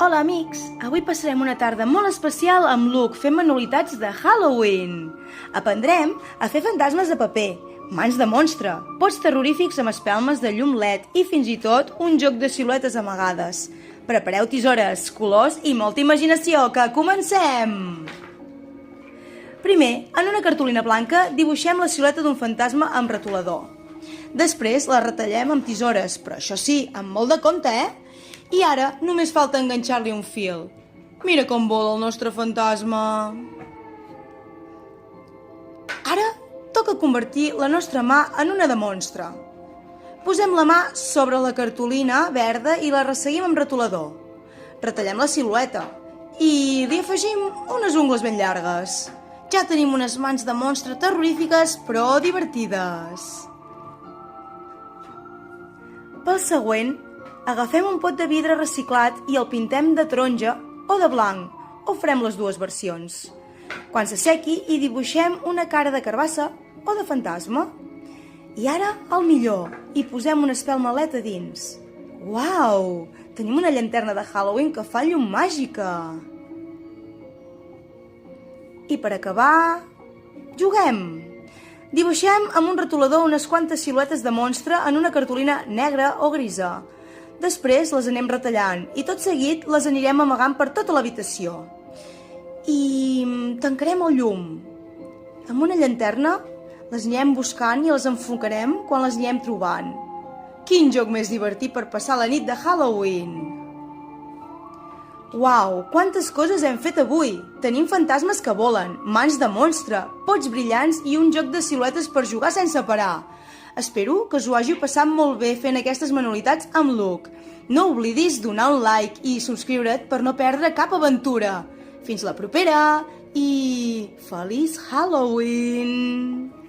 Hola amics, avui passarem una tarda molt especial amb Luke fent manualitats de Halloween. Aprendrem a fer fantasmes de paper, mans de monstre, pots terrorífics amb espelmes de llum LED i fins i tot un joc de siluetes amagades. Prepareu tisores, colors i molta imaginació, que comencem! Primer, en una cartolina blanca dibuixem la silueta d'un fantasma amb retolador. Després la retallem amb tisores, però això sí, amb molt de compte, I ara només falta enganxar-li un fil. Mira com vola el nostre fantasma. Ara toca convertir la nostra mà en una de monstre. Posem la mà sobre la cartolina verda i la resseguim amb retolador. Retallem la silueta i li afegim unes ungles ben llargues. Ja tenim unes mans de monstre terrorífiques però divertides. Pel següent, agafem un pot de vidre reciclat i el pintem de taronja o de blanc, o farem les dues versions. Quan s'assequi hi dibuixem una cara de carbassa o de fantasma. I ara el millor, hi posem una espelma LED a dins. Uau! Tenim una llanterna de Halloween que fa llum màgica! I per acabar, juguem! Dibuixem amb un retolador unes quantes siluetes de monstre en una cartolina negra o grisa. Després les anem retallant i tot seguit les anirem amagant per tota l'habitació. I tancarem el llum. Amb una llanterna les anirem buscant i les enfocarem quan les anirem trobant. Quin joc més divertit per passar la nit de Halloween! Uau, quantes coses hem fet avui! Tenim fantasmes que volen, mans de monstre, pots brillants i un joc de siluetes per jugar sense parar. Espero que us ho hàgiu passat molt bé fent aquestes manualitats amb Luke. No oblidis donar un like i subscriure't per no perdre cap aventura. Fins la propera i feliç Halloween!